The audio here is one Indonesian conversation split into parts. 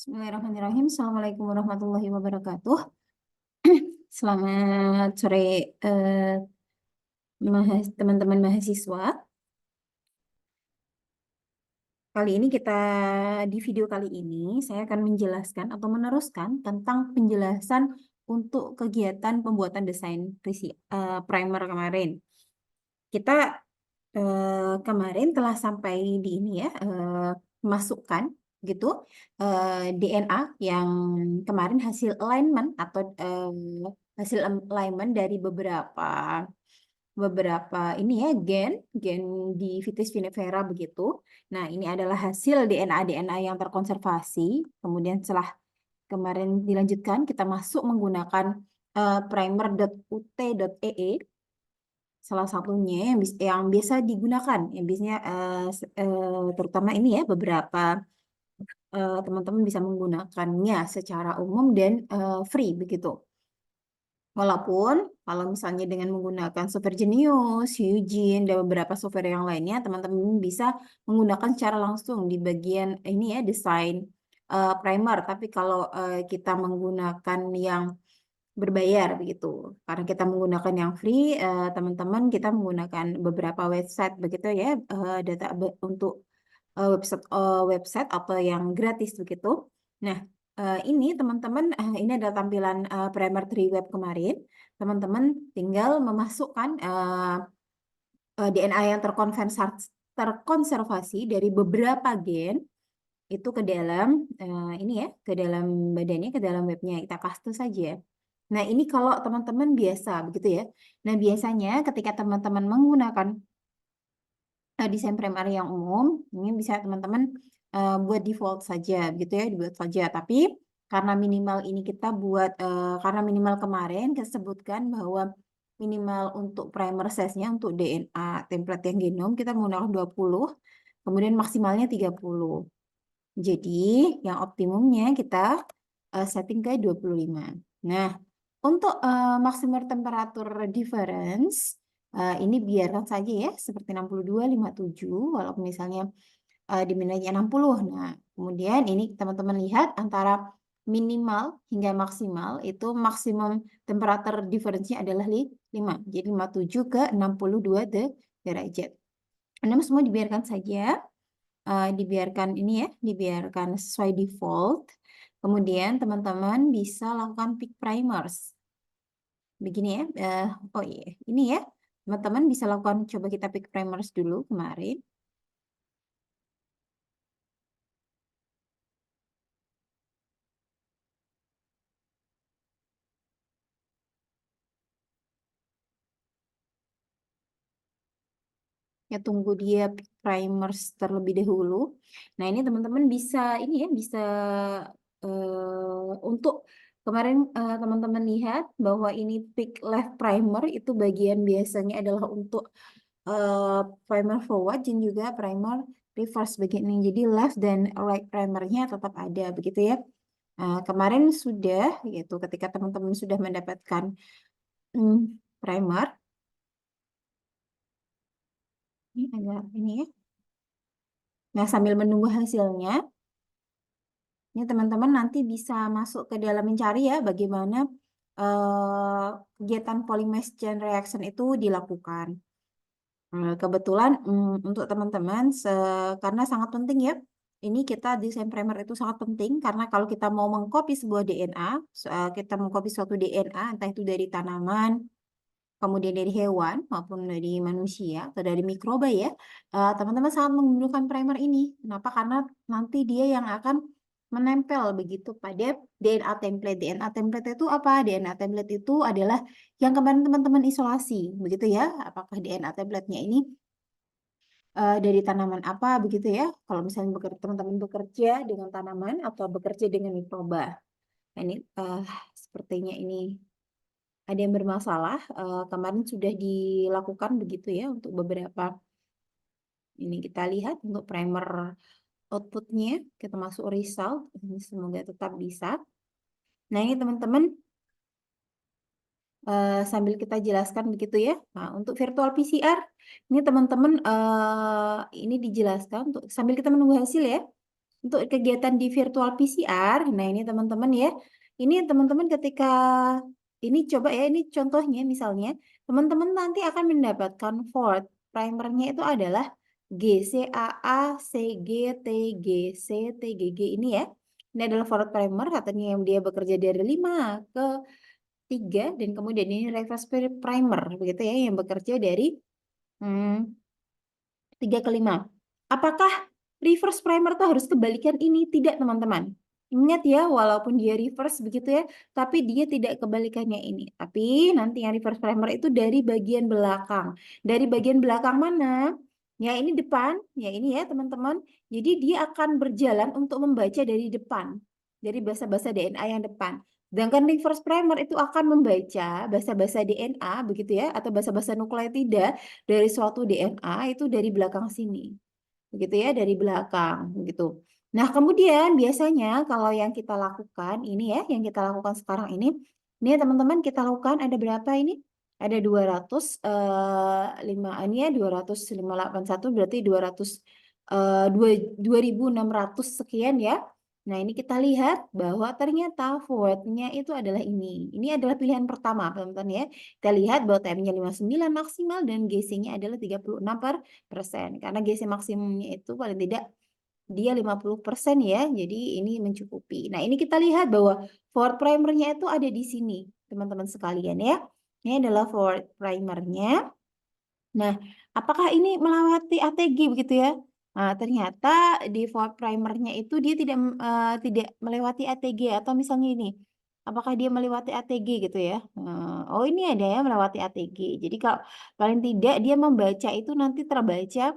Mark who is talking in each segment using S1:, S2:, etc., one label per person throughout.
S1: Bismillahirrahmanirrahim. Assalamualaikum warahmatullahi wabarakatuh. Selamat sore teman-teman mahasiswa. Di video kali ini saya akan menjelaskan atau meneruskan tentang penjelasan untuk kegiatan pembuatan desain primer kemarin. Kita kemarin telah sampai di ini ya, masukkan gitu DNA yang kemarin hasil alignment atau hasil alignment dari beberapa ini ya gen di Vitis vinifera begitu. Nah, ini adalah hasil DNA yang terkonservasi. Kemudian setelah kemarin dilanjutkan kita masuk menggunakan primer.ut.ee, salah satunya yang biasa digunakan, yang biasanya terutama ini ya beberapa teman-teman bisa menggunakannya secara umum dan free begitu. Walaupun kalau misalnya dengan menggunakan software Genius, Eugene, dan beberapa software yang lainnya, teman-teman bisa menggunakan secara langsung di bagian ini ya desain primer. Tapi kalau kita menggunakan yang berbayar begitu. Karena kita menggunakan yang free, teman-teman kita menggunakan beberapa website begitu ya, data untuk website atau yang gratis begitu. Nah, ini teman-teman, ini adalah tampilan primer 3 web kemarin. Teman-teman tinggal memasukkan DNA yang terkonservasi dari beberapa gen itu ke dalam ini ya, ke dalam badannya, ke dalam webnya. Kita paste saja. Nah, ini kalau teman-teman biasa begitu ya. Nah, biasanya ketika teman-teman menggunakan desain primer yang umum, ini bisa teman-teman buat default saja gitu ya, dibuat saja. Tapi karena minimal ini kita buat, karena minimal kemarin kita sebutkan bahwa minimal untuk primer size-nya untuk DNA template yang genom kita menggunakan 20, kemudian maksimalnya 30. Jadi yang optimumnya kita setting ke 25. Nah, untuk maksimal temperatur difference, ini biarkan saja ya, seperti 62, 57, walaupun misalnya diminanya 60. Nah, kemudian ini teman-teman lihat antara minimal hingga maksimal, itu maksimum temperatur difference-nya adalah 5. Jadi 57 ke 62 derajat. Anda semua dibiarkan saja, dibiarkan ini ya, dibiarkan sesuai default. Kemudian teman-teman bisa lakukan pick primers. Begini ya, oh iya, ini ya, teman-teman bisa lakukan, coba kita pick primers dulu kemarin. Ya, tunggu dia pick primers terlebih dahulu. Nah, ini teman-teman bisa, ini ya, bisa untuk kemarin teman-teman lihat bahwa ini pick left primer itu bagian biasanya adalah untuk primer forward dan juga primer reverse bagian ini. Jadi left dan right primernya tetap ada begitu ya. Kemarin sudah gitu ketika teman-teman sudah mendapatkan primer ini agak ini ya. Nah, sambil menunggu hasilnya, ini teman-teman nanti bisa masuk ke dalam mencari ya bagaimana kegiatan polymerase chain reaction itu dilakukan. Kebetulan untuk teman-teman, karena sangat penting ya, ini kita desain primer itu sangat penting karena kalau kita mau mengcopy sebuah DNA, kita mengcopy suatu DNA, entah itu dari tanaman, kemudian dari hewan maupun dari manusia atau dari mikroba ya, teman-teman sangat memerlukan primer ini. Kenapa? Karena nanti dia yang akan menempel begitu pada DNA template. DNA template itu apa? DNA template itu adalah yang kemarin teman-teman isolasi, begitu ya. Apakah DNA template-nya ini dari tanaman apa begitu ya? Kalau misalnya teman-teman bekerja dengan tanaman atau bekerja dengan mikroba. Nah, ini sepertinya ini ada yang bermasalah. Kemarin sudah dilakukan begitu ya untuk beberapa. Ini kita lihat untuk primer outputnya, kita masuk result. Ini semoga tetap bisa. Nah, ini teman-teman sambil kita jelaskan begitu ya. Nah, untuk virtual PCR, ini teman-teman ini dijelaskan untuk sambil kita menunggu hasil ya. untuk kegiatan di virtual PCR, nah ini teman-teman ya, ini teman-teman ketika ini coba ya, ini contohnya misalnya, teman-teman nanti akan mendapatkan Ford primernya itu adalah GCAA, CG, TG, C, TGG ini ya. Ini adalah Ford primer katanya yang dia bekerja dari 5 ke 3 dan kemudian ini reverse primer begitu ya yang bekerja dari 3 ke 5. Apakah reverse primer tuh harus kebalikan ini? Tidak, teman-teman. Ingat ya, walaupun dia reverse begitu ya, tapi dia tidak kebalikannya ini. Tapi nanti yang reverse primer itu dari bagian belakang. Dari bagian belakang mana? Ya ini depan, ya ini ya teman-teman. Jadi dia akan berjalan untuk membaca dari depan. Dari basa-basa DNA yang depan. Sedangkan reverse primer itu akan membaca basa-basa DNA begitu ya, atau basa-basa nukleotida dari suatu DNA itu dari belakang sini. Begitu ya, dari belakang gitu. Nah, kemudian biasanya kalau yang kita lakukan ini ya, yang kita lakukan sekarang ini ya teman-teman kita lakukan ada berapa ini? Ada 205 ini ya 281 berarti 2600 sekian ya. Nah, ini kita lihat bahwa ternyata forward-nya itu adalah ini. Ini adalah pilihan pertama, teman-teman ya. Kita lihat bahwa TM-nya 59 maksimal dan GC-nya adalah 36%. Karena GC maksimumnya itu paling tidak dia 50% ya. Jadi ini mencukupi. Nah, ini kita lihat bahwa forward primernya itu ada di sini, teman-teman sekalian ya. Ini adalah forward primernya. Nah, apakah ini melewati ATG begitu ya? Nah, ternyata di forward primernya itu dia tidak melewati ATG atau misalnya ini. Apakah dia melewati ATG gitu ya? Oh, ini ada ya melewati ATG. Jadi kalau paling tidak dia membaca itu nanti terbaca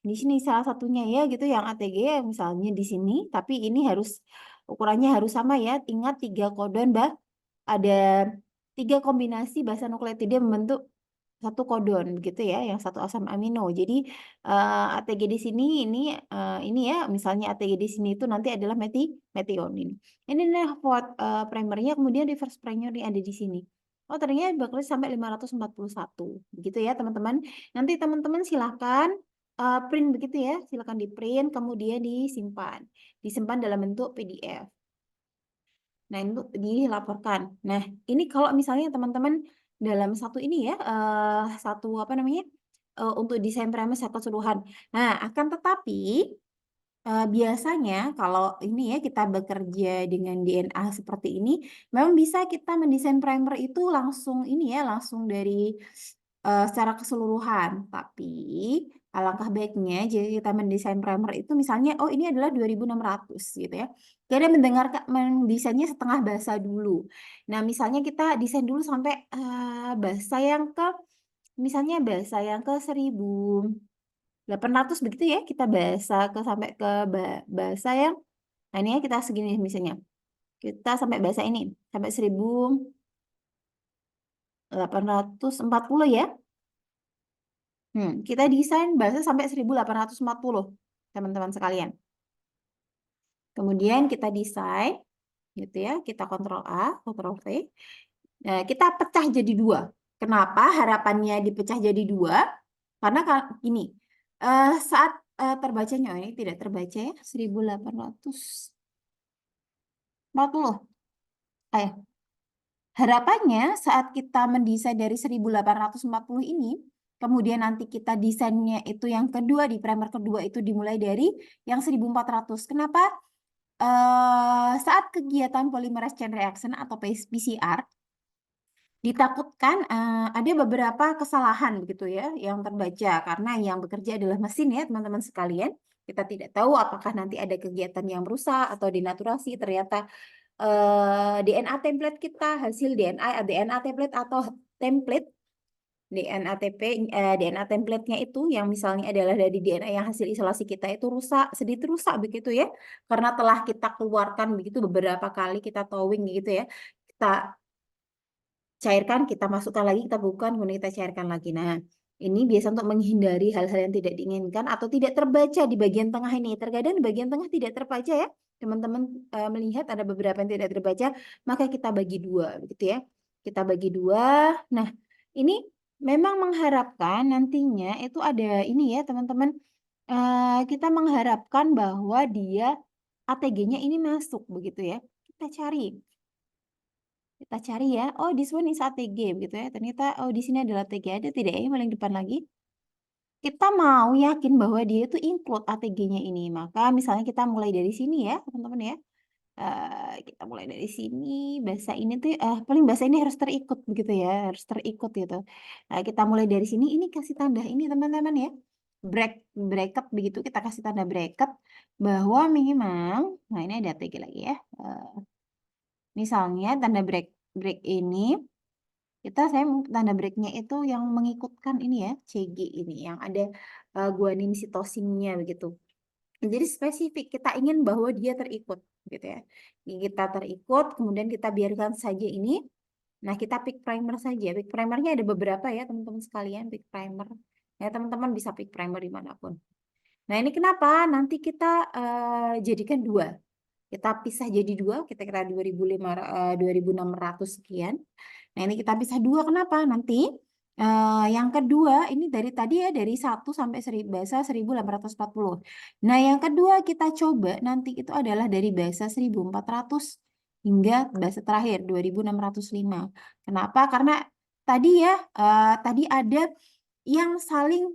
S1: di sini salah satunya ya gitu yang ATG misalnya di sini, tapi ini harus ukurannya harus sama ya. Ingat 3 kodon, ada 3 kombinasi basa nukleotida membentuk satu kodon begitu ya, yang satu asam amino. Jadi ATG di sini ini ya, misalnya ATG di sini itu nanti adalah metionin. Ini nih forward primernya, kemudian reverse primernya ada di sini. Oh, ternyata bekerja sampai 541. Begitu ya, teman-teman. Nanti teman-teman silahkan print begitu ya, silahkan di print kemudian disimpan. Disimpan dalam bentuk PDF. Nah, itu dilaporkan. Nah, ini kalau misalnya teman-teman dalam satu ini ya, satu apa namanya, untuk desain premis secara keseluruhan. Nah, akan tetapi biasanya kalau ini ya kita bekerja dengan DNA seperti ini, memang bisa kita mendesain primer itu langsung ini ya, langsung dari secara keseluruhan. Tapi alangkah baiknya jika kita mendesain primer itu misalnya, oh ini adalah 2600 gitu ya. Kita mendesainnya setengah bahasa dulu. Nah, misalnya kita desain dulu sampai bahasa yang ke misalnya bahasa yang ke 1800 begitu ya. Kita bahasa ke sampai ke bahasa yang nah ini ya kita segini misalnya. Kita sampai bahasa ini sampai 1840 ya. Kita desain bahasa sampai 1840, teman-teman sekalian. Kemudian kita desain, gitu ya, kita Ctrl A, Ctrl V. Nah, kita pecah jadi 2. Kenapa harapannya dipecah jadi 2? Karena ini, saat terbacanya, oh ini tidak terbaca ya, 1840. Ayo. Harapannya saat kita mendesain dari 1840 ini, kemudian nanti kita desainnya itu yang kedua, di primer kedua itu dimulai dari yang 1400. Kenapa? Saat kegiatan polymerase chain reaction atau PCR, ditakutkan ada beberapa kesalahan begitu ya yang terbaca karena yang bekerja adalah mesin ya teman-teman sekalian. Kita tidak tahu apakah nanti ada kegiatan yang merusak atau dinaturasi, ternyata DNA template kita, hasil DNA template atau template DNA template-nya itu yang misalnya adalah dari DNA yang hasil isolasi kita itu sedikit rusak begitu ya. Karena telah kita keluarkan begitu beberapa kali kita towing gitu ya. Kita cairkan, kita masukkan lagi, kita bukan, kemudian kita cairkan lagi. Nah, ini biasa untuk menghindari hal-hal yang tidak diinginkan atau tidak terbaca di bagian tengah ini. Terkadang di bagian tengah tidak terbaca ya. Teman-teman melihat ada beberapa yang tidak terbaca, maka kita bagi 2 begitu ya. Kita bagi 2. Nah, ini memang mengharapkan nantinya itu ada ini ya, teman-teman. Kita mengharapkan bahwa dia ATG-nya ini masuk begitu ya. Kita cari. Kita cari ya. Oh, this one is ATG begitu ya. Ternyata oh di sini adalah ATG, ada tidak ya yang paling depan lagi? Kita mau yakin bahwa dia itu include ATG-nya ini. Maka misalnya kita mulai dari sini ya, teman-teman ya. Kita mulai dari sini, bahasa ini tuh paling bahasa ini harus terikut begitu ya, harus terikut gitu. Kita mulai dari sini, ini kasih tanda ini teman-teman ya. Bracket begitu, kita kasih tanda bracket bahwa memang, nah ini ada ATG lagi ya. Misalnya tanda break ini saya tanda breaknya itu yang mengikutkan ini ya, CG ini yang ada guanin sitosinnya begitu. Jadi spesifik, kita ingin bahwa dia terikut gitu ya. Kita terikut, kemudian kita biarkan saja ini. Nah, kita pick primer saja. Pick primernya ada beberapa ya teman-teman sekalian, pick primer. Ya, teman-teman bisa pick primer dimanapun. Nah, ini kenapa? Nanti kita jadikan dua. Kita pisah jadi dua, kita kira 2.600 sekian. Nah, ini kita pisah dua, kenapa? Nanti yang kedua, ini dari tadi ya, dari 1 sampai bahasa 1840. Nah, yang kedua kita coba nanti itu adalah dari bahasa 1400 hingga bahasa terakhir 2605. Kenapa? Karena tadi ya, tadi ada yang saling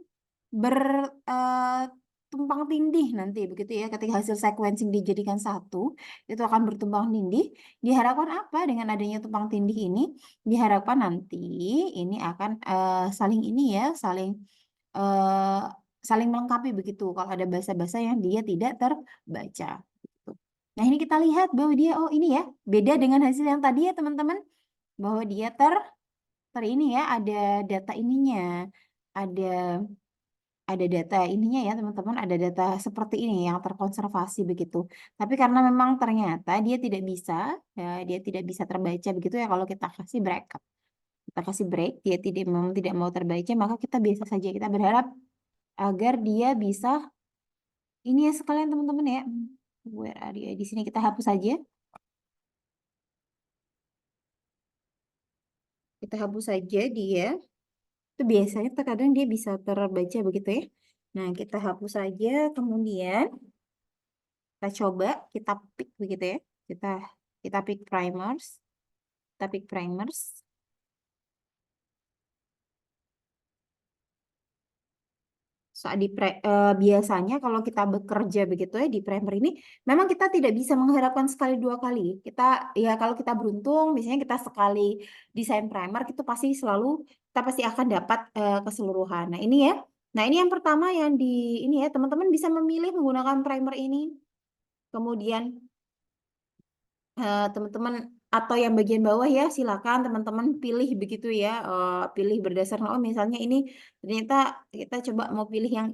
S1: tumpang tindih nanti begitu ya, ketika hasil sequencing dijadikan satu itu akan bertumpang tindih. Diharapkan apa dengan adanya tumpang tindih ini? Diharapkan nanti ini akan saling ini ya, eh, saling melengkapi begitu kalau ada bahasa-bahasa yang dia tidak terbaca gitu. Nah, ini kita lihat bahwa dia oh ini ya, beda dengan hasil yang tadi ya teman-teman, bahwa dia ini ya, ada data ininya, ada data ininya ya teman-teman, ada data seperti ini yang terkonservasi begitu. Tapi karena memang ternyata dia tidak bisa, ya, dia tidak bisa terbaca begitu ya kalau kita kasih bracket. Kita kasih break, dia tidak mau terbaca, maka kita biasa saja, kita berharap agar dia bisa, ini ya sekalian teman-teman ya, where are you? Di sini kita hapus saja. Kita hapus saja dia. Itu biasanya terkadang dia bisa terbaca begitu ya. Nah, kita hapus saja, kemudian kita coba, kita pick begitu ya. Kita pick primers. Kita pick primers. Biasanya kalau kita bekerja begitu ya di primer ini, memang kita tidak bisa mengharapkan sekali dua kali. Kita ya kalau kita beruntung, misalnya kita sekali desain primer, itu pasti selalu kita pasti akan dapat keseluruhan. Nah ini ya. Nah ini yang pertama yang di ini ya, teman-teman bisa memilih menggunakan primer ini. Kemudian teman-teman atau yang bagian bawah ya silakan teman-teman pilih begitu ya, pilih berdasarkan oh misalnya ini ternyata kita coba mau pilih yang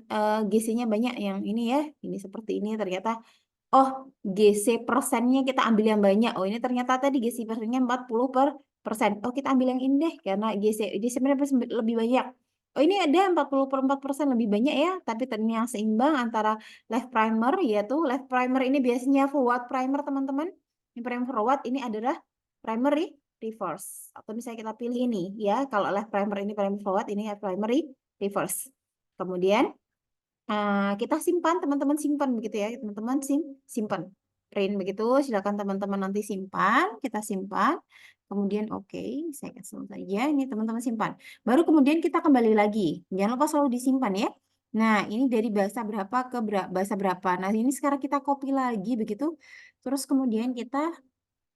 S1: GC-nya banyak yang ini ya, ini seperti ini ternyata oh GC persennya kita ambil yang banyak, oh ini ternyata tadi GC persennya 40%, oh kita ambil yang ini deh karena GC lebih banyak. Oh ini ada 40% lebih banyak ya, tapi ternyata seimbang antara left primer, yaitu left primer ini biasanya forward primer teman-teman. Ini primer forward, ini adalah primary reverse. Atau misalnya kita pilih ini ya, kalau left primer ini primer forward, ini primary reverse. Kemudian kita simpan, teman-teman simpan begitu ya, teman-teman simpan. Print begitu, silakan teman-teman nanti simpan, kita simpan. Kemudian oke, saya cancel saja, ini teman-teman simpan. Baru kemudian kita kembali lagi. Jangan lupa selalu disimpan ya. Nah, ini dari bahasa berapa ke bahasa berapa. Nah, ini sekarang kita copy lagi begitu. Terus kemudian kita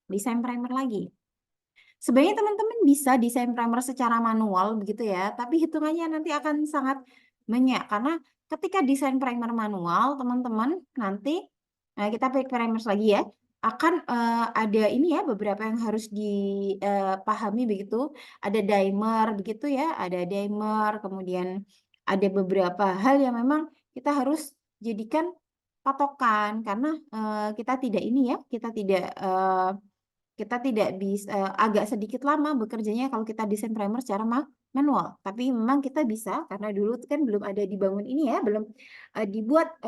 S1: desain primer lagi. Sebenarnya teman-teman bisa desain primer secara manual begitu ya, tapi hitungannya nanti akan sangat banyak karena ketika desain primer manual, teman-teman nanti kita pakai primer lagi ya, akan ada ini ya beberapa yang harus dipahami begitu, ada dimer begitu ya, ada dimer, kemudian ada beberapa hal yang memang kita harus jadikan patokan karena kita tidak ini ya, kita tidak bisa agak sedikit lama bekerjanya kalau kita desain primer secara manual. Tapi memang kita bisa karena dulu kan belum ada dibangun ini ya, belum dibuat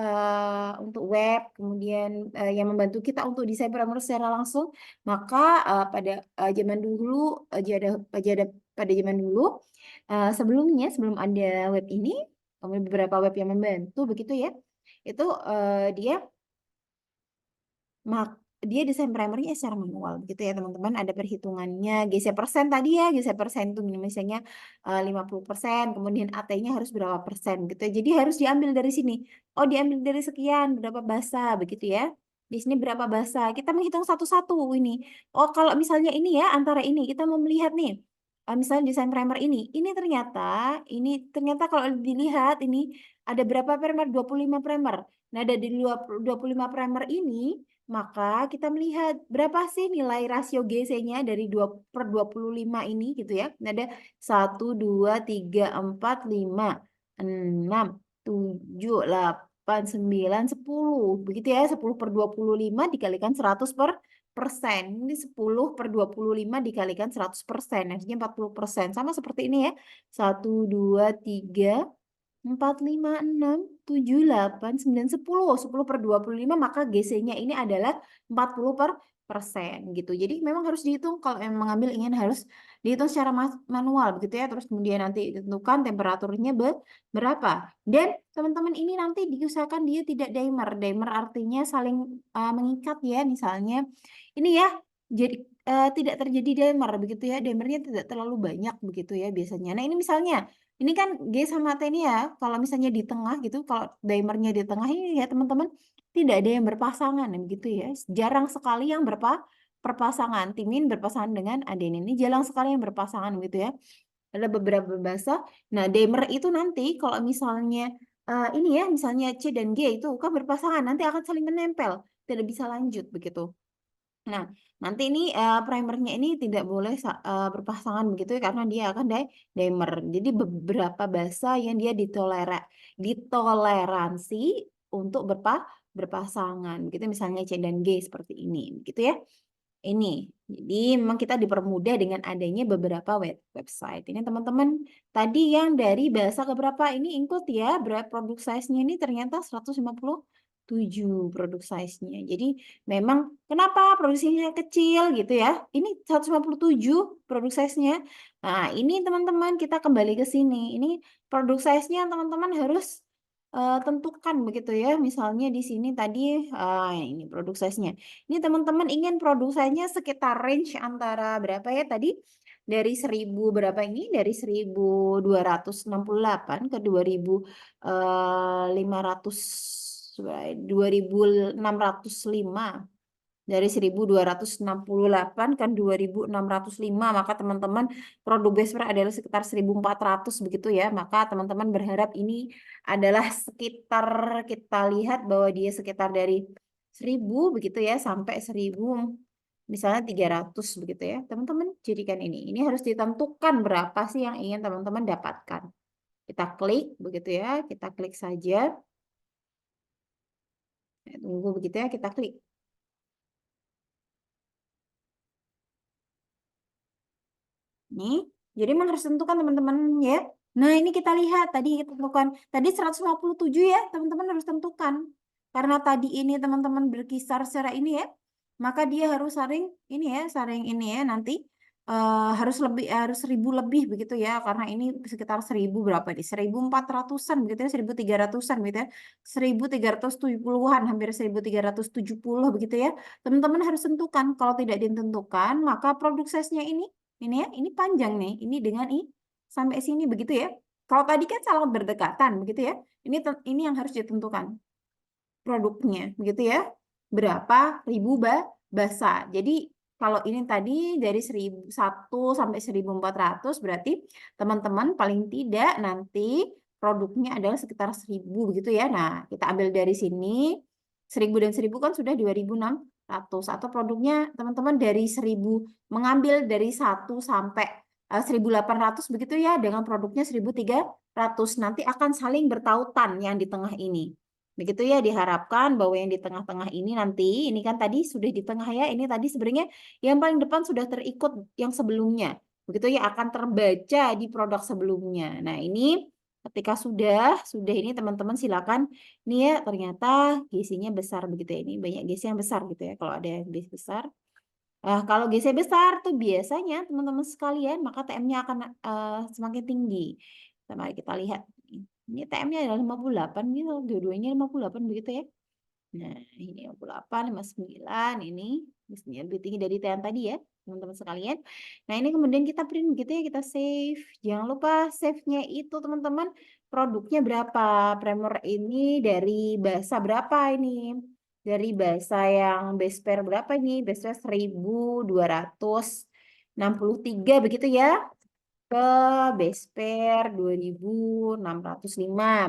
S1: untuk web, kemudian yang membantu kita untuk desain primer secara langsung. Maka pada zaman dulu pada zaman dulu sebelumnya sebelum ada web ini, kemudian beberapa web yang membantu begitu ya, itu dia dia desain primernya secara manual gitu ya teman-teman, ada perhitungannya, geser persen tadi ya, geser persen itu misalnya 50%, kemudian AT-nya harus berapa persen gitu ya. Jadi harus diambil dari sini. Oh, diambil dari sekian, berapa basa begitu ya. Di sini berapa basa. Kita menghitung satu-satu ini. Oh, kalau misalnya ini ya, antara ini kita mau melihat nih. Misalnya desain primer ini ternyata kalau dilihat ini ada berapa primer? 25 primer. Nah, dari 25 primer ini maka kita melihat berapa sih nilai rasio GC-nya dari 2/25 ini gitu ya. Ada 1, 2, 3, 4, 5, 6, 7, 8, 9, 10. Begitu ya, 10/25 dikalikan 100%. Ini 10/25 dikalikan 100%. Artinya 40%. Sama seperti ini ya. 1, 2, 3, 4, 5, 6, 7, 8, 9, 10. 10/25 maka GC-nya ini adalah 40% gitu. Jadi memang harus dihitung kalau yang mengambil harus dihitung secara manual begitu ya. Terus kemudian nanti ditentukan temperaturnya berapa. Dan teman-teman ini nanti diusahakan dia tidak dimer. Dimer artinya saling mengikat ya. Misalnya ini ya. Jadi tidak terjadi dimer begitu ya. Dimernya tidak terlalu banyak begitu ya biasanya. Nah, ini misalnya ini kan G sama T ini ya, kalau misalnya di tengah gitu, kalau dimernya di tengah ini ya teman-teman, tidak ada yang berpasangan gitu ya. Jarang sekali yang berpasangan. Timin berpasangan dengan adenin. Ini jarang sekali yang berpasangan gitu ya. Ada beberapa bahasa. Nah, dimer itu nanti kalau misalnya ini ya, misalnya C dan G itu kan berpasangan, nanti akan saling menempel, tidak bisa lanjut begitu. Nah, nanti ini primernya ini tidak boleh berpasangan begitu ya karena dia akan dimer. Jadi beberapa bahasa yang dia ditoleransi untuk berpasangan gitu misalnya C dan G seperti ini gitu ya. Ini. Jadi memang kita dipermudah dengan adanya beberapa website. Ini teman-teman tadi yang dari bahasa keberapa ini include ya, berapa produk size-nya ini ternyata 157 produk size-nya. Jadi memang kenapa produksinya kecil gitu ya. Ini 157 produk size-nya. Nah, ini teman-teman kita kembali ke sini. Ini produk size-nya teman-teman harus tentukan begitu ya. Misalnya di sini tadi ini produk size-nya. Ini teman-teman ingin produk size-nya sekitar range antara berapa ya tadi? Dari 1000 berapa ini? Dari 1268 ke 2500 2605. Dari 1268 kan 2605 maka teman-teman produk Besper adalah sekitar 1400 begitu ya. Maka teman-teman berharap ini adalah sekitar kita lihat bahwa dia sekitar dari 1000 begitu ya sampai 1000 misalnya 300 begitu ya. Teman-teman jadikan ini. Ini harus ditentukan berapa sih yang ingin teman-teman dapatkan. Kita klik begitu ya, kita klik saja. Tunggu begitu ya, kita klik. Nih, jadi memang harus tentukan teman-teman ya. Nah, ini kita lihat tadi kita tentukan. Tadi 157 ya, teman-teman harus tentukan. Karena tadi ini teman-teman berkisar secara ini ya, maka dia harus saring ini ya nanti harus 1000 lebih begitu ya, karena ini sekitar 1000 berapa nih? 1400-an begitu ya, 1300-an begitu ya. 1370-an, hampir 1370 begitu ya. Teman-teman harus tentukan. Kalau tidak ditentukan, maka produk size-nya ini ya, ini panjang nih. Ini dengan sampai sini begitu ya. Kalau tadi kan sangat berdekatan begitu ya. Ini yang harus ditentukan produknya begitu ya. Berapa ribu basa. Jadi kalau ini tadi dari 1001 sampai 1400 berarti teman-teman paling tidak nanti produknya adalah sekitar 1000 begitu ya. Nah, kita ambil dari sini 1000 dan 1000 kan sudah 2600 atau produknya teman-teman dari 1000 mengambil dari 1 sampai 1800 begitu ya dengan produknya 1300 nanti akan saling bertautan yang di tengah ini. Begitu ya diharapkan bahwa yang di tengah-tengah ini nanti, ini kan tadi sudah di tengah ya, ini tadi sebenarnya yang paling depan sudah terikut yang sebelumnya. Begitu ya akan terbaca di produk sebelumnya. Nah ini ketika sudah ini teman-teman silakan. Ini ya ternyata GC-nya besar begitu ya. Ini banyak GC yang besar gitu ya kalau ada yang GC besar. Nah, kalau GC besar tuh biasanya teman-teman sekalian maka TM-nya akan semakin tinggi. Mari kita lihat. Ini TM-nya adalah 58 gitu, dua-duanya 58 begitu ya. Nah, ini 58, 59, ini biasanya lebih tinggi dari yang tadi ya, teman-teman sekalian. Nah, ini kemudian kita print gitu ya, kita save. Jangan lupa save-nya itu teman-teman, produknya berapa. Primer ini dari bahasa berapa ini. Dari bahasa yang base pair berapa ini? Base pair 1263 begitu ya. Ke base pair 2605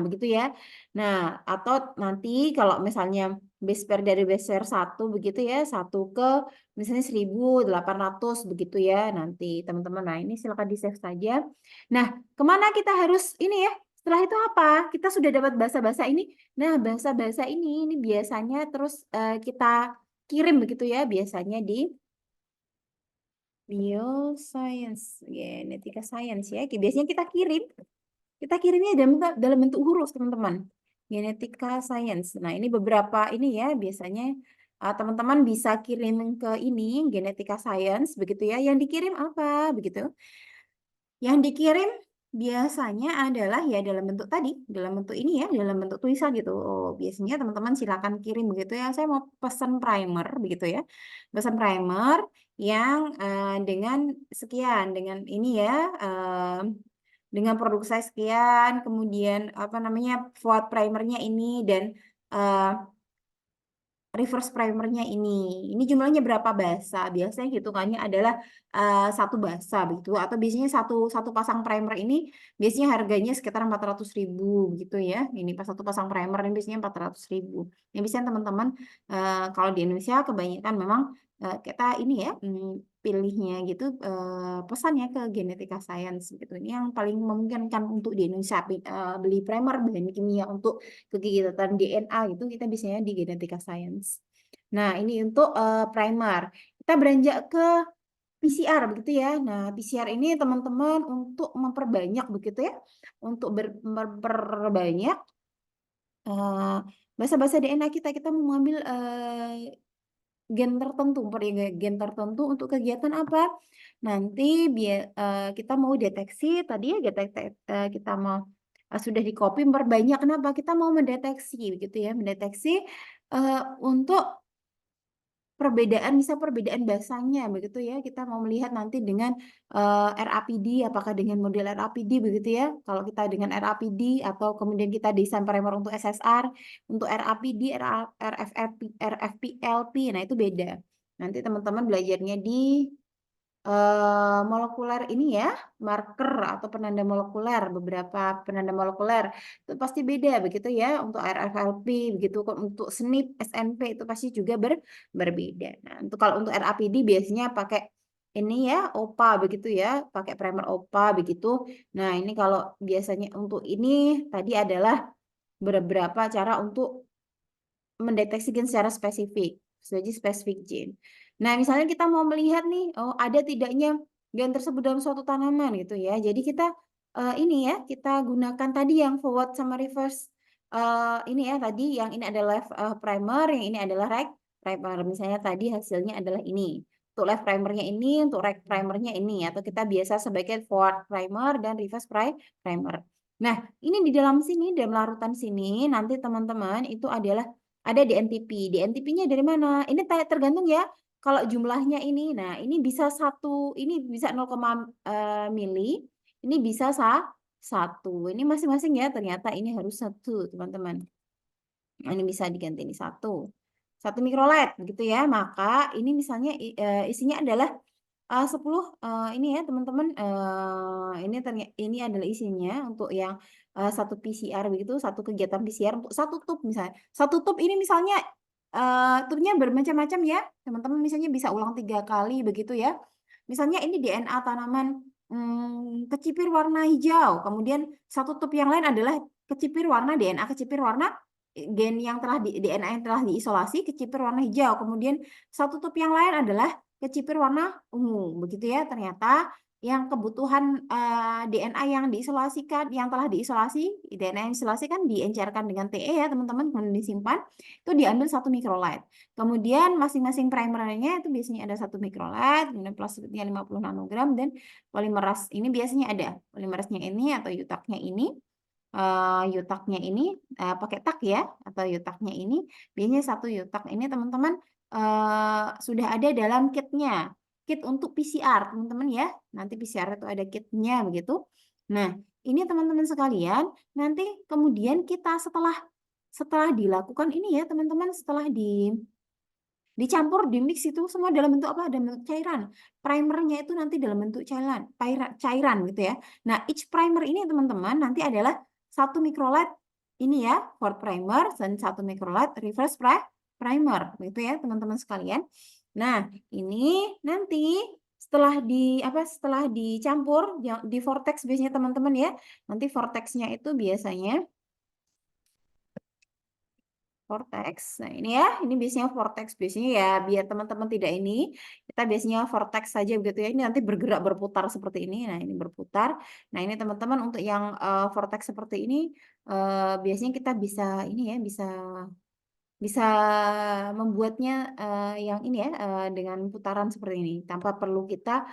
S1: begitu ya. Nah, atau nanti kalau misalnya base pair dari base pair 1 begitu ya, 1 ke misalnya 1800 begitu ya nanti teman-teman. Nah, ini silakan di-save saja. Nah, kemana kita harus ini ya? Setelah itu apa? Kita sudah dapat bahasa-bahasa ini. Nah, bahasa-bahasa ini biasanya terus kita kirim begitu ya, biasanya di bioscience, genetika science ya. Biasanya kita kirimnya dalam bentuk huruf, teman-teman. Genetika science. Nah, ini beberapa ini ya, biasanya teman-teman bisa kirim ke ini, genetika science, begitu ya. Yang dikirim apa, begitu. Yang dikirim biasanya adalah ya dalam bentuk tadi, dalam bentuk ini ya, dalam bentuk tulisan gitu. Oh, biasanya teman-teman silakan kirim begitu ya. Saya mau pesan primer begitu ya. Pesan primer yang dengan sekian, dengan ini ya, dengan produk saya sekian, kemudian apa namanya, forward primernya ini dan reverse primernya ini. Ini jumlahnya berapa bahasa? Biasanya hitungannya adalah satu bahasa begitu. Atau biasanya satu pasang primer ini biasanya harganya sekitar 400.000 gitu ya. Ini pas satu pasang primer ini biasanya 400.000. Yang biasanya teman-teman kalau di Indonesia kebanyakan memang kita ini ya pilihnya gitu pesannya ke genetika science gitu. Ini yang paling memungkinkan untuk di Indonesia beli primer bahan kimia untuk kegiatan DNA gitu kita biasanya di genetika science. Nah, ini untuk primer. Kita beranjak ke PCR begitu ya. Nah, PCR ini teman-teman untuk memperbanyak begitu ya. Untuk memperbanyak bahasa-bahasa DNA kita mau mengambil gen tertentu, gen tertentu untuk kegiatan apa? Nanti kita mau deteksi tadi ya kita mau sudah di copy memperbanyak kenapa? Kita mau mendeteksi begitu ya, mendeteksi untuk perbedaan bahasanya begitu ya. Kita mau melihat nanti dengan RAPD apakah dengan model RAPD begitu ya. Kalau kita dengan RAPD atau kemudian kita desain primer untuk SSR, untuk RAPD, RFPLP, nah itu beda. Nanti teman-teman belajarnya di molekuler ini ya, marker atau penanda molekuler, beberapa penanda molekuler itu pasti beda begitu ya untuk RFLP begitu untuk SNP, SNP itu pasti juga berbeda. Nah, kalau untuk RAPD biasanya pakai ini ya OPA begitu ya, pakai primer OPA begitu. Nah, ini kalau biasanya untuk ini tadi adalah beberapa cara untuk mendeteksi gen secara spesifik, spesifik gen. Nah, misalnya kita mau melihat nih, oh ada tidaknya gen tersebut dalam suatu tanaman gitu ya. Jadi kita ini ya, kita gunakan tadi yang forward sama reverse. Ini ya tadi yang ini adalah left primer, yang ini adalah right primer. Misalnya tadi hasilnya adalah ini. Untuk left primernya ini, untuk right primernya ini, atau kita biasa sebagai forward primer dan reverse primer. Nah, ini di dalam sini, dalam larutan sini, nanti teman-teman itu adalah ada DNTP. DNTP-nya dari mana? Ini tergantung ya. Kalau jumlahnya ini, nah ini bisa ini bisa 0, mili, ini bisa satu. Ini masing-masing ya. Ternyata ini harus satu, teman-teman. Nah, ini bisa diganti ini satu mikrolight, begitu ya. Maka ini misalnya isinya adalah 10 ini ya teman-teman ini adalah isinya untuk yang satu PCR begitu, satu kegiatan PCR untuk satu tub misalnya. Satu tub ini misalnya tubnya bermacam-macam ya. Teman-teman misalnya bisa ulang 3 kali begitu ya. Misalnya ini DNA tanaman kecipir warna hijau, kemudian satu tub yang lain adalah kecipir warna DNA kecipir warna gen yang telah DNA yang telah diisolasi kecipir warna hijau. Kemudian satu tub yang lain adalah kecipir warna ungu, begitu ya. Ternyata yang kebutuhan DNA yang diisolasikan, yang telah diisolasi, DNA yang diisolasi kan diencerkan dengan TE ya teman-teman, kemudian disimpan, itu diambil 1 mikrolight. Kemudian masing-masing primernya itu biasanya ada 1 mikrolight, kemudian plasmidnya 50 nanogram, dan polimeras ini biasanya ada, polimerasnya ini atau UTAC-nya ini. yutaknya ini pakai tak ya, atau yutaknya ini biasanya satu yutak ini teman-teman sudah ada dalam kitnya, kit untuk PCR teman-teman ya. Nanti PCR itu ada kitnya begitu. Nah, ini teman-teman sekalian, nanti kemudian kita setelah dilakukan ini ya teman-teman, setelah dicampur, dimix itu semua dalam bentuk apa? Dalam bentuk cairan. Primernya itu nanti dalam bentuk cairan gitu ya. Nah, each primer ini teman-teman nanti adalah 1 microlite ini ya, for primer, dan 1 microlite reverse primer gitu ya teman-teman sekalian. Nah, ini nanti setelah dicampur di vortex biasanya teman-teman ya. Nanti vortexnya itu biasanya vortex. Nah, ini ya, ini biasanya vortex. Biasanya ya biar teman-teman tidak ini, kita biasanya vortex saja begitu ya. Ini nanti bergerak berputar seperti ini. Nah, ini berputar. Nah, ini teman-teman untuk yang vortex seperti ini biasanya kita bisa ini ya, bisa membuatnya yang ini ya dengan putaran seperti ini tanpa perlu kita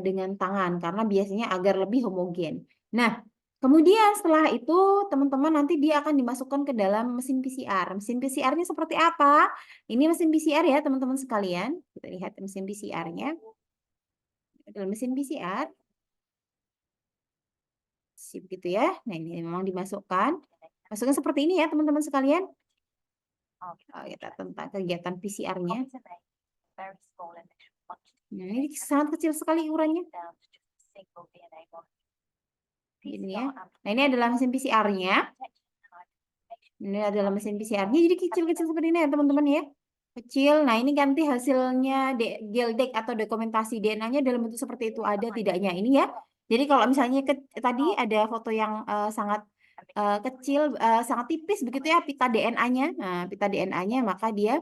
S1: dengan tangan karena biasanya agar lebih homogen. Nah, kemudian setelah itu teman-teman nanti dia akan dimasukkan ke dalam mesin PCR. Mesin PCR-nya seperti apa? Ini mesin PCR ya teman-teman sekalian. Kita lihat mesin PCR-nya. Dalam mesin PCR begitu ya. Nah, ini memang dimasukkan. Masukkan seperti ini ya teman-teman sekalian. Kita tentang kegiatan PCR-nya. Nah, ini sangat kecil sekali ukurannya. Ini ya. Nah, ini adalah mesin PCR-nya. Ini adalah mesin PCR-nya. Jadi kecil-kecil seperti ini ya, teman-teman ya. Kecil. Nah, ini ganti hasilnya GeoDek atau dokumentasi DNA-nya dalam bentuk seperti itu ada tidaknya. Ini ya. Jadi kalau misalnya tadi ada foto yang sangat kecil, sangat tipis begitu ya pita DNA-nya. Nah, pita DNA-nya maka dia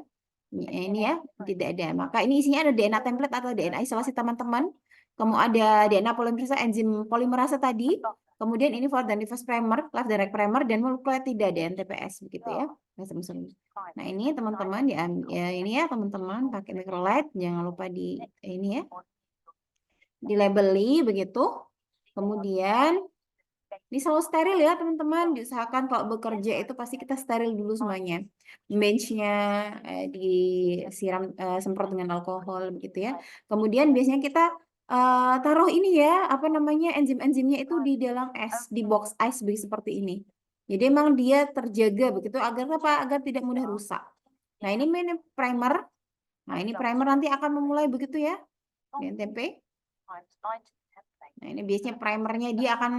S1: ini ya tidak ada. Maka ini isinya ada DNA template atau DNA isolasi teman-teman. Kemudian ada DNA polimerase, enzim polimerase tadi. Kemudian ini forward dan reverse primer, live direct primer, dan molekuler tidak ada NTPS begitu ya. Nah ini teman-teman ya ini ya teman-teman pakai microlite, jangan lupa di ini ya, di labeli begitu. Kemudian ini selalu steril ya teman-teman. Diusahakan kalau bekerja itu pasti kita steril dulu semuanya. Benchnya disiram semprot dengan alkohol begitu ya. Kemudian biasanya kita taruh ini ya, apa namanya, enzim-enzimnya itu di dalam es, di box ice seperti ini. Jadi memang dia terjaga begitu agar apa? Agar tidak mudah rusak. Nah ini primer. Nah ini primer nanti akan memulai begitu ya di NTP. Nah ini biasanya primernya dia akan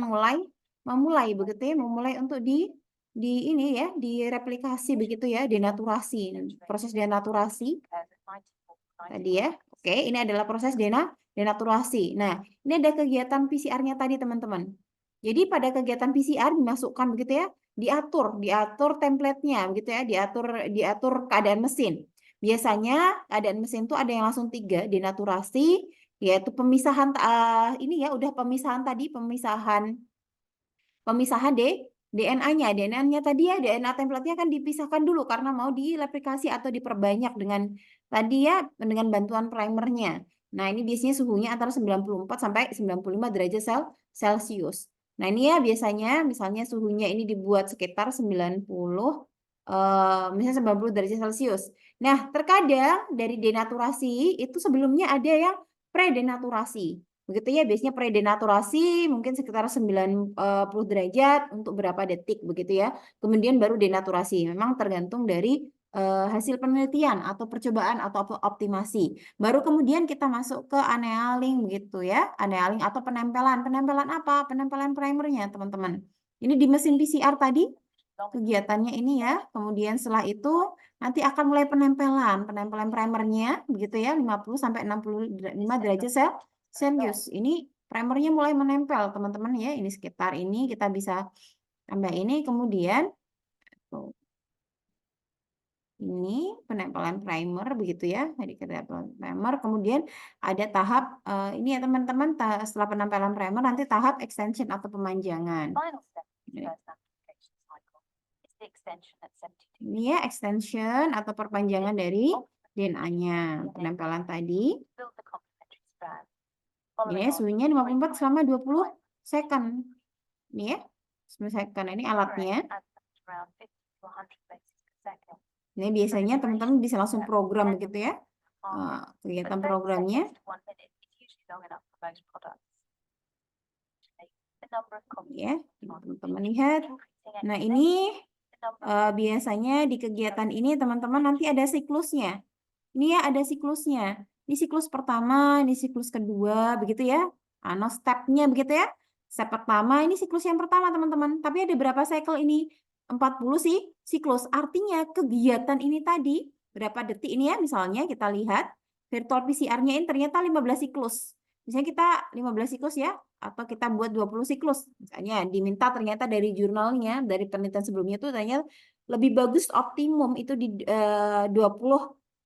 S1: memulai begitu ya, memulai untuk di ini ya, direplikasi begitu ya, denaturasi, proses denaturasi tadi ya. Oke, ini adalah proses denaturasi. Nah, ini ada kegiatan PCR-nya tadi teman-teman. Jadi pada kegiatan PCR dimasukkan begitu ya, diatur template-nya begitu ya, diatur keadaan mesin. Biasanya keadaan mesin itu ada yang langsung 3, denaturasi, yaitu pemisahan ini ya, udah pemisahan tadi, pemisahan DNA-nya. DNA-nya tadi ya, DNA template-nya kan dipisahkan dulu karena mau direplikasi atau diperbanyak dengan tadi ya, dengan bantuan primernya. Nah, ini biasanya suhunya antara 94 sampai 95 derajat Celcius. Nah, ini ya biasanya misalnya suhunya ini dibuat sekitar 90 misalnya 90 derajat Celcius. Nah, terkadang dari denaturasi itu sebelumnya ada yang predenaturasi. Begitu ya, biasanya predenaturasi mungkin sekitar 90 derajat untuk berapa detik begitu ya. Kemudian baru denaturasi. Memang tergantung dari hasil penelitian atau percobaan atau optimasi. Baru kemudian kita masuk ke annealing begitu ya. Annealing atau penempelan. Penempelan apa? Penempelan primernya, teman-teman. Ini di mesin PCR tadi kegiatannya ini ya. Kemudian setelah itu nanti akan mulai penempelan primernya begitu ya, 50 sampai 65 derajat Celcius. Ini primernya mulai menempel teman-teman ya. Ini sekitar ini kita bisa tambah ini, kemudian ini penempelan primer begitu ya. Jadi primer, kemudian ada tahap ini ya teman-teman, setelah penempelan primer nanti tahap extension atau pemanjangan. Ini ya extension atau perpanjangan dari DNA-nya. Penempelan tadi. Ini ya, suhunya 54 selama 20 second. Ini ya. Misalkan ini alatnya. Ini biasanya teman-teman bisa langsung program begitu ya. Kegiatan programnya. Ya, teman-teman lihat. Nah, ini biasanya di kegiatan ini teman-teman nanti ada siklusnya. Ini ya ada siklusnya. Ini siklus pertama, ini siklus kedua, begitu ya. Ano stepnya begitu ya. Step pertama, ini siklus yang pertama teman-teman. Tapi ada berapa cycle ini? 40 sih siklus. Artinya kegiatan ini tadi, berapa detik ini ya misalnya kita lihat. Virtual PCR-nya ini ternyata 15 siklus. Misalnya kita 15 siklus ya, atau kita buat 20 siklus. Misalnya diminta ternyata dari jurnalnya, dari penelitian sebelumnya itu ternyata lebih bagus optimum itu di 20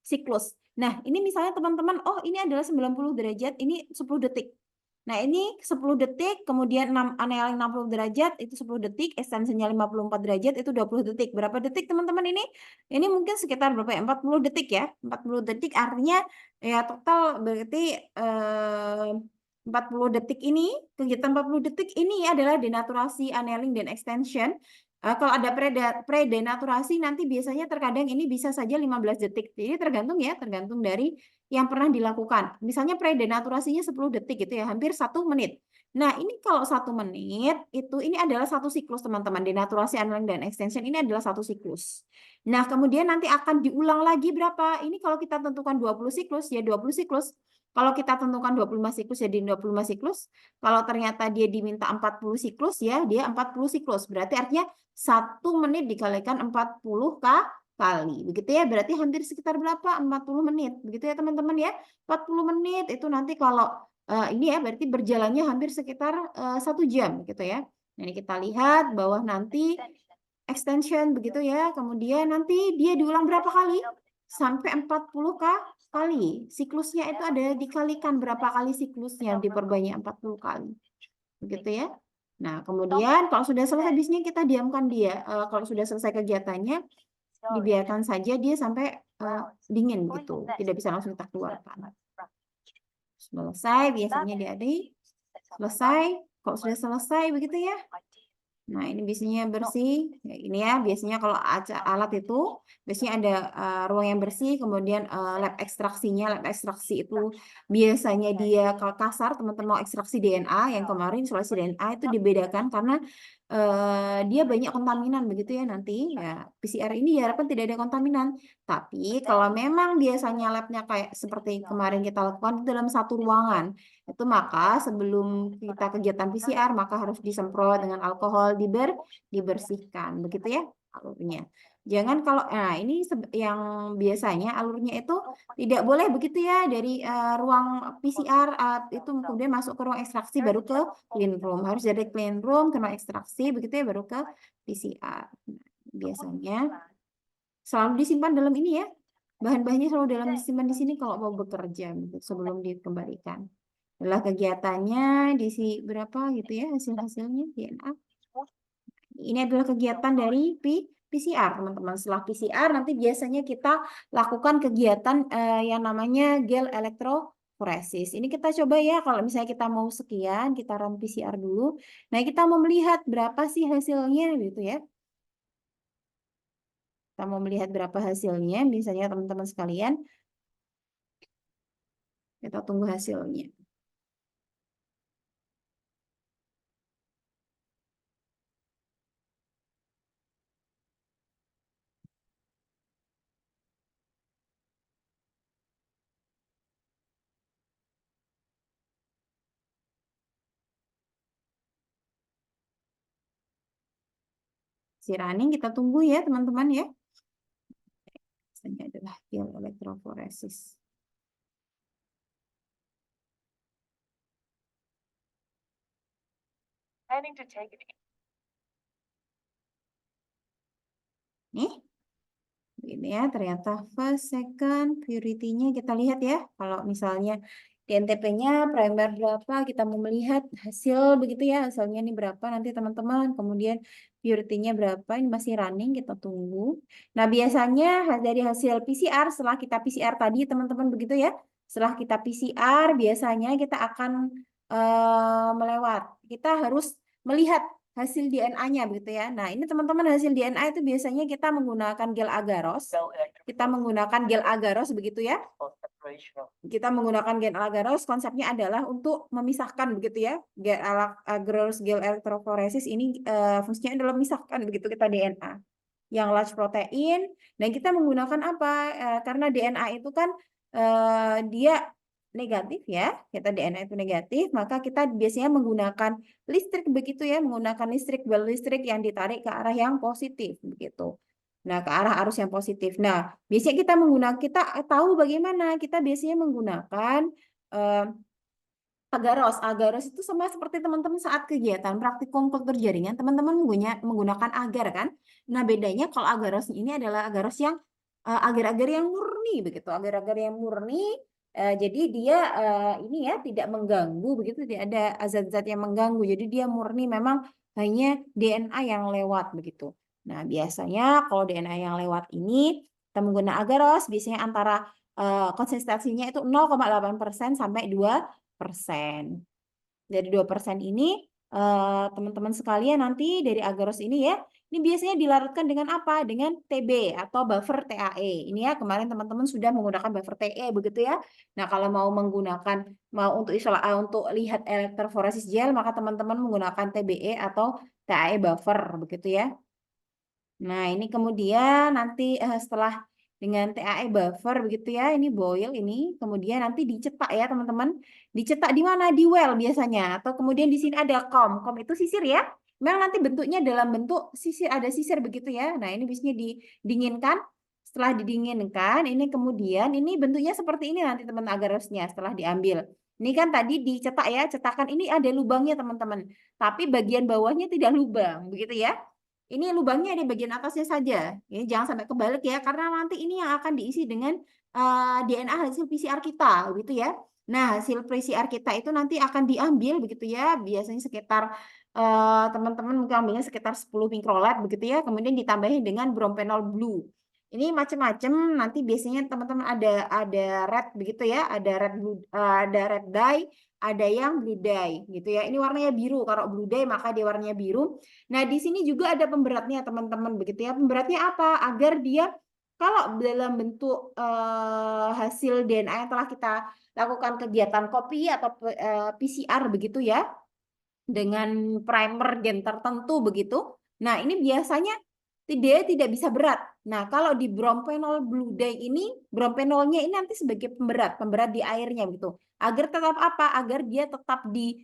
S1: siklus. Nah, ini misalnya teman-teman, oh ini adalah 90 derajat, ini 10 detik. Nah, ini 10 detik, kemudian annealing 60 derajat, itu 10 detik, ekstensinya 54 derajat, itu 20 detik. Berapa detik teman-teman ini? Ini mungkin sekitar berapa ya? 40 detik ya. 40 detik artinya ya total berarti 40 detik ini, kegiatan 40 detik ini adalah denaturasi, annealing, dan extension. Kalau ada predenaturasi nanti biasanya terkadang ini bisa saja 15 detik. Jadi tergantung ya, tergantung dari yang pernah dilakukan. Misalnya predenaturasinya 10 detik gitu ya, hampir 1 menit. Nah, ini kalau 1 menit itu ini adalah satu siklus teman-teman. Denaturasi, annealing, dan extension ini adalah satu siklus. Nah, kemudian nanti akan diulang lagi berapa? Ini kalau kita tentukan 20 siklus ya 20 siklus. Kalau kita tentukan 25 siklus ya di 25 siklus. Kalau ternyata dia diminta 40 siklus ya dia 40 siklus. Berarti artinya 1 menit dikalikan 40 kali. Begitu ya, berarti hampir sekitar berapa? 40 menit. Begitu ya teman-teman ya. 40 menit itu nanti kalau ini ya berarti berjalannya hampir sekitar 1 jam gitu ya. Nah, ini kita lihat bahwa nanti extension begitu ya. Kemudian nanti dia diulang berapa kali? Sampai 40 kali. Siklusnya itu ada dikalikan berapa kali siklusnya diperbanyak 40 kali. Begitu ya. Nah, kemudian kalau sudah selesai bisnisnya kita diamkan dia. Kalau sudah selesai kegiatannya, dibiarkan saja dia sampai dingin gitu. Tidak bisa langsung kita keluarkan. Selesai, biasanya diadik. Selesai. Kalau sudah selesai begitu ya. Nah, ini biasanya bersih. Ini ya, biasanya kalau alat itu biasanya ada ruang yang bersih, kemudian lab ekstraksinya. Lab ekstraksi itu biasanya dia kalau kasar, teman-teman mau ekstraksi DNA, yang kemarin isolasi DNA itu dibedakan karena dia banyak kontaminan begitu ya nanti. Ya, PCR ini diharapkan tidak ada kontaminan. Tapi kalau memang biasanya labnya kayak seperti kemarin kita lakukan dalam satu ruangan, itu maka sebelum kita kegiatan PCR maka harus disemprot dengan alkohol, dibersihkan begitu ya alurnya. Jangan kalau ini yang biasanya alurnya itu tidak boleh begitu ya dari ruang PCR itu kemudian masuk ke ruang ekstraksi baru ke clean room. Harus dari clean room ke ruang ekstraksi begitu ya baru ke PCR. Biasanya selalu disimpan dalam ini ya. Bahan-bahannya selalu dalam disimpan di sini kalau mau bekerja sebelum dikembalikan. Adalah kegiatannya diisi berapa gitu ya hasil-hasilnya DNA. Ini adalah kegiatan dari PCR teman-teman. Setelah PCR nanti biasanya kita lakukan kegiatan yang namanya gel elektroforesis. Ini kita coba ya kalau misalnya kita mau sekian kita run PCR dulu. Nah kita mau melihat berapa sih hasilnya gitu ya. Kita mau melihat berapa hasilnya misalnya teman-teman sekalian. Kita tunggu hasilnya. Si running kita tunggu ya teman-teman ya. Ini adalah gel elektroforesis. Nih, ini ya ternyata first, second, purity-nya kita lihat ya. Kalau misalnya di NTP-nya primer berapa, kita mau melihat hasil begitu ya. Hasilnya ini berapa nanti teman-teman. Kemudian purity-nya berapa, ini masih running, kita tunggu. Nah biasanya dari hasil PCR, setelah kita PCR tadi teman-teman begitu ya. Setelah kita PCR biasanya kita akan melewat. Kita harus melihat hasil DNA-nya begitu ya. Nah, ini teman-teman hasil DNA itu biasanya kita menggunakan gel agaros. Kita menggunakan gel agaros begitu ya. Kita menggunakan gel agaros, konsepnya adalah untuk memisahkan begitu ya. Gel agaros, gel elektroforesis ini fungsinya adalah memisahkan begitu kita DNA yang large protein. Dan kita menggunakan apa? Karena DNA itu kan dia negatif ya, kita DNA itu negatif, maka kita biasanya menggunakan listrik begitu ya, menggunakan bel listrik yang ditarik ke arah yang positif begitu. Nah, ke arah arus yang positif. Nah, biasanya kita tahu bagaimana kita biasanya menggunakan agaros. Agaros itu sama seperti teman-teman saat kegiatan praktikum kultur jaringan, teman-teman menggunakan agar kan. Nah, bedanya kalau agaros ini adalah agaros yang agar-agar yang murni begitu, agar-agar yang murni. Jadi dia ini ya tidak mengganggu begitu, tidak ada zat-zat yang mengganggu. Jadi dia murni memang hanya DNA yang lewat begitu. Nah, biasanya kalau DNA yang lewat ini kita menggunakan agaros biasanya antara konsistensinya itu 0,8% sampai 2%. Dari 2% ini teman-teman sekalian nanti dari agaros ini ya, ini biasanya dilarutkan dengan apa? Dengan TB atau buffer TAE. Ini ya kemarin teman-teman sudah menggunakan buffer TE begitu ya. Nah, kalau mau untuk lihat elektroforesis gel maka teman-teman menggunakan TBE atau TAE buffer begitu ya. Nah, ini kemudian nanti setelah dengan TAE buffer begitu ya, ini boil ini, kemudian nanti dicetak ya teman-teman. Dicetak di mana? Di well biasanya. Atau kemudian di sini ada kom. Kom itu sisir ya. Memang nanti bentuknya dalam bentuk sisir, ada sisir begitu ya. Nah, ini biasanya didinginkan. Setelah didinginkan, ini kemudian ini bentuknya seperti ini nanti teman agarosnya setelah diambil. Ini kan tadi dicetak ya, cetakan ini ada lubangnya teman-teman. Tapi bagian bawahnya tidak lubang, begitu ya. Ini lubangnya di bagian atasnya saja. Ya, jangan sampai kebalik ya, karena nanti ini yang akan diisi dengan DNA hasil PCR kita, gitu ya. Nah, hasil PCR kita itu nanti akan diambil begitu ya, biasanya sekitar teman-teman mungkin ambilnya sekitar 10 mikrolet begitu ya, kemudian ditambahin dengan brompenol blue. Ini macam-macam, nanti biasanya teman-teman ada red begitu ya, ada red dye, ada yang blue dye gitu ya. Ini warnanya biru, kalau blue dye maka dia warnanya biru. Nah, di sini juga ada pemberatnya teman-teman begitu ya. Pemberatnya apa? Agar dia kalau dalam bentuk hasil DNA yang telah kita lakukan kegiatan copy atau PCR begitu ya, dengan primer gen tertentu begitu. Nah, ini biasanya tidak bisa berat. Nah, kalau di brompenol blue dye ini, brompenolnya ini nanti sebagai pemberat di airnya begitu. Agar tetap apa? Agar dia tetap di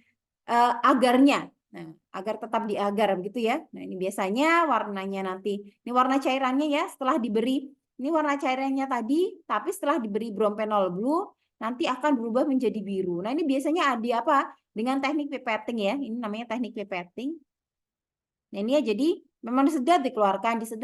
S1: agarnya. Nah, agar tetap di agar begitu ya. Nah, ini biasanya warnanya nanti. Ini warna cairannya ya, setelah diberi ini warna cairannya tadi, tapi setelah diberi brompenol blue nanti akan berubah menjadi biru. Nah, ini biasanya ada apa? Dengan teknik pipetting ya. Ini namanya teknik pipetting. Nah, ini ya jadi memang disedot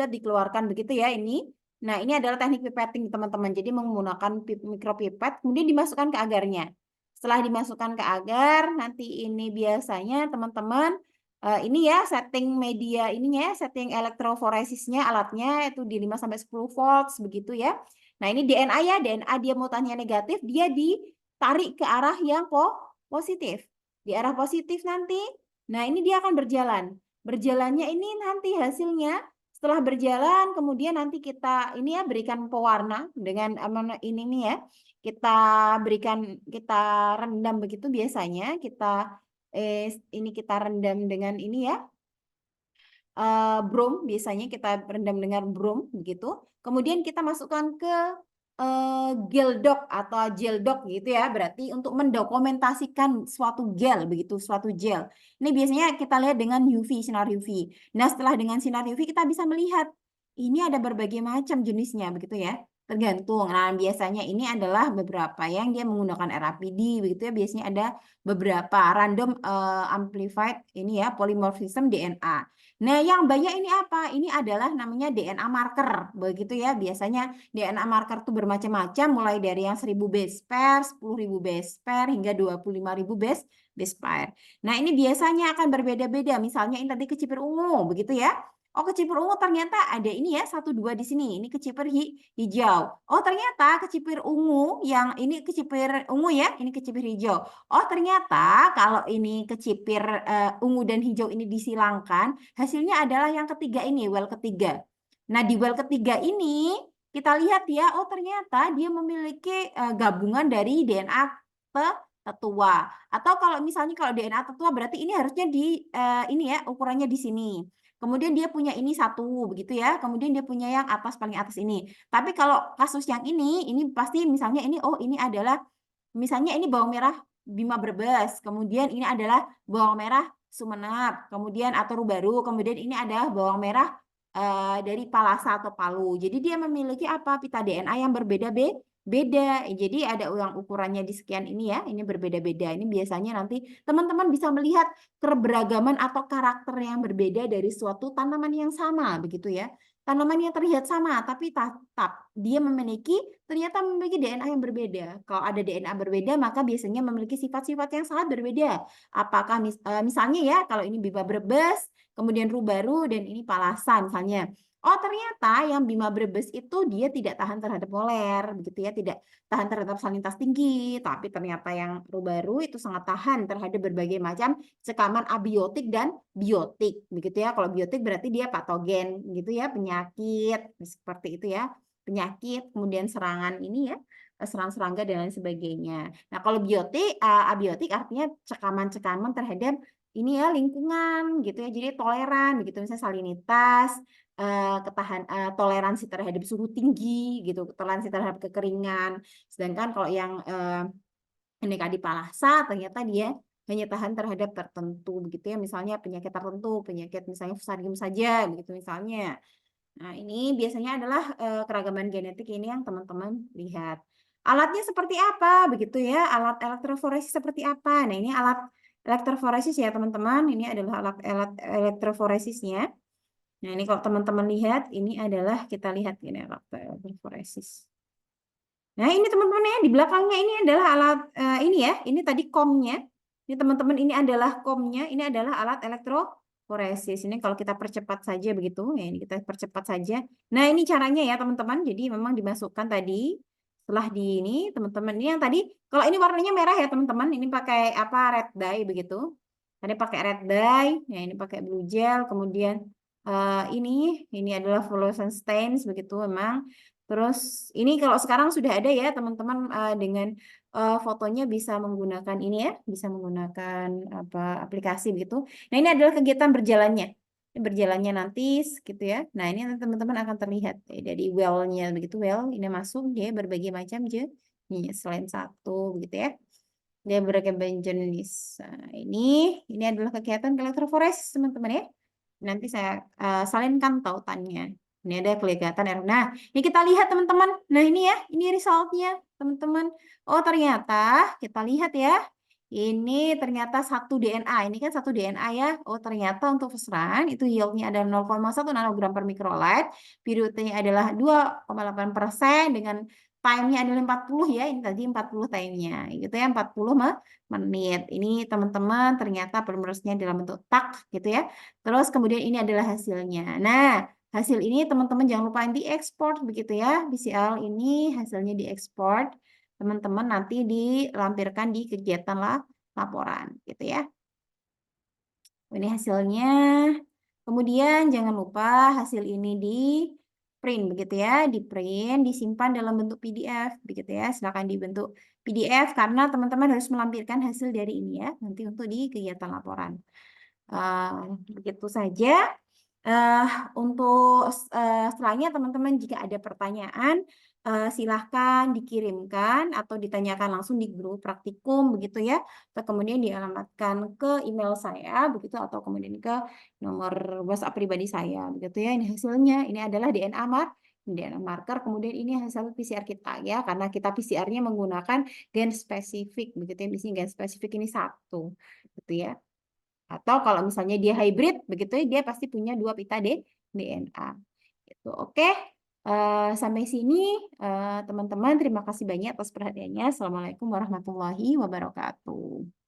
S1: dikeluarkan begitu ya ini. Nah, ini adalah teknik pipetting teman-teman. Jadi menggunakan mikropipet kemudian dimasukkan ke agarnya. Setelah dimasukkan ke agar, nanti ini biasanya teman-teman ini ya setting media ininya ya, setting elektroforesisnya alatnya itu di 5 sampai 10 volts begitu ya. Nah, ini DNA ya, DNA dia mutannya negatif, dia ditarik ke arah yang positif. Di arah positif nanti, nah ini dia akan berjalan. Berjalannya ini nanti hasilnya setelah berjalan kemudian nanti kita ini ya berikan pewarna dengan ini nih ya. Kita rendam begitu biasanya ini kita rendam dengan ini ya. Brom biasanya kita rendam dengan brom begitu. Kemudian kita masukkan ke geldok atau geldok gitu ya, berarti untuk mendokumentasikan suatu gel begitu, suatu gel. Ini biasanya kita lihat dengan sinar UV. Nah, setelah dengan sinar UV kita bisa melihat ini ada berbagai macam jenisnya begitu ya. Tergantung. Nah, biasanya ini adalah beberapa yang dia menggunakan RAPD begitu ya. Biasanya ada beberapa random amplified ini ya, polymorphism DNA. Nah, yang banyak ini apa? Ini adalah namanya DNA marker begitu ya. Biasanya DNA marker itu bermacam-macam mulai dari yang 1000 base pair, 10.000 base pair hingga 25.000 base pair. Nah, ini biasanya akan berbeda-beda. Misalnya ini tadi kecipir ungu begitu ya. Oh, kecipir ungu ternyata ada ini ya, 1, 2 di sini. Ini kecipir hijau. Oh, ternyata kecipir ungu yang ini kecipir ungu ya, ini kecipir hijau. Oh, ternyata kalau ini kecipir ungu dan hijau ini disilangkan, hasilnya adalah yang ketiga ini, well ketiga. Nah, di well ketiga ini kita lihat ya, oh ternyata dia memiliki gabungan dari DNA tetua. Atau kalau misalnya kalau DNA tetua berarti ini harusnya di ini ya, ukurannya di sini. Kemudian dia punya ini 1 begitu ya. Kemudian dia punya yang atas paling atas ini. Tapi kalau kasus yang ini pasti misalnya ini oh ini adalah misalnya ini bawang merah Bima Brebes, kemudian ini adalah bawang merah Sumenep, kemudian atau Rubaru, kemudian ini adalah bawang merah dari Palasa atau Palu. Jadi dia memiliki apa? Pita DNA yang beda. Jadi ada yang ukurannya di sekian ini ya, ini berbeda-beda. Ini biasanya nanti teman-teman bisa melihat keberagaman atau karakter yang berbeda dari suatu tanaman yang sama, begitu ya. Tanaman yang terlihat sama, tapi tetap dia ternyata memiliki DNA yang berbeda. Kalau ada DNA berbeda, maka biasanya memiliki sifat-sifat yang sangat berbeda. Apakah misalnya ya, kalau ini Bima Brebes, kemudian Rubaru, dan ini Palasa misalnya. Oh, ternyata yang Bima Brebes itu dia tidak tahan terhadap poler, begitu ya, tidak tahan terhadap salinitas tinggi, tapi ternyata yang Rubaru itu sangat tahan terhadap berbagai macam sekaman abiotik dan biotik, begitu ya. Kalau biotik berarti dia patogen, gitu ya, penyakit seperti itu ya, penyakit, kemudian serangan ini ya, serang serangga dan lain sebagainya. Nah, kalau abiotik artinya cekaman-cekaman terhadap ini ya lingkungan, gitu ya. Jadi toleran, begitu misalnya salinitas, toleransi terhadap suhu tinggi gitu, toleransi terhadap kekeringan. Sedangkan kalau yang NKD Palasa ternyata dia hanya tahan terhadap tertentu begitu ya, misalnya penyakit tertentu, penyakit misalnya Fusarium saja begitu misalnya. Nah, ini biasanya adalah keragaman genetik ini yang teman-teman lihat. Alatnya seperti apa begitu ya, alat elektroforesis seperti apa. Nah, ini alat elektroforesis ya teman-teman, ini adalah alat elektroforesisnya. Nah, ini kalau teman-teman lihat, ini adalah kita lihat ini alat elektroforesis. Nah, ini teman-teman ya, di belakangnya ini adalah alat ini ya, ini tadi komnya. Ini teman-teman ini adalah komnya, ini adalah alat elektroforesis. Ini kalau kita percepat saja begitu, ya ini kita percepat saja. Nah, ini caranya ya teman-teman. Jadi memang dimasukkan tadi setelah di ini teman-teman ini yang tadi kalau ini warnanya merah ya teman-teman, ini pakai apa red dye begitu. Tadi pakai red dye, ya ini pakai blue gel, kemudian ini adalah fluorescent stains begitu memang. Terus ini kalau sekarang sudah ada ya teman-teman dengan fotonya bisa menggunakan ini ya, bisa menggunakan apa aplikasi begitu. Nah, ini adalah kegiatan berjalannya. Ini berjalannya nanti gitu ya. Nah, ini nanti teman-teman akan terlihat dari well-nya begitu well ini masuk dia berbagai macam jenis selain 1 gitu ya. Dia berbagai jenis. Nah, ini adalah kegiatan elektroforesis teman-teman ya. Nanti saya salinkan tautannya. Ini ada kelihatan error. Nah, ini kita lihat teman-teman. Nah, ini ya, ini resultnya teman-teman. Oh, ternyata kita lihat ya. Ini ternyata 1 DNA. Ini kan 1 DNA ya. Oh, ternyata untuk fosran itu yieldnya ada 0,1 nanogram per mikrolite. Periodenya adalah 2,8% dengan time-nya adalah 40 ya. Ini tadi 40 time-nya. Gitu ya, 40 menit. Ini teman-teman ternyata polimerasnya dalam bentuk tak gitu ya. Terus kemudian ini adalah hasilnya. Nah, hasil ini teman-teman jangan lupa diekspor begitu ya. BCL ini hasilnya diekspor. Teman-teman nanti dilampirkan di kegiatan laporan gitu ya. Ini hasilnya. Kemudian jangan lupa hasil ini di print begitu ya, di print, disimpan dalam bentuk PDF begitu ya. Silakan dibentuk PDF karena teman-teman harus melampirkan hasil dari ini ya, nanti untuk di kegiatan laporan. Begitu saja. Untuk setelahnya teman-teman jika ada pertanyaan silahkan dikirimkan atau ditanyakan langsung di grup praktikum begitu ya, atau kemudian dialamatkan ke email saya begitu atau kemudian ke nomor WhatsApp pribadi saya begitu ya. Ini hasilnya, ini adalah DNA marker, kemudian ini hasil PCR kita ya, karena kita PCR-nya menggunakan gen spesifik begitu ya, di sini gen spesifik ini 1 gitu ya. Atau kalau misalnya dia hybrid, begitu ya, dia pasti punya 2 pita DNA. Gitu. Oke, sampai sini teman-teman terima kasih banyak atas perhatiannya. Assalamualaikum warahmatullahi wabarakatuh.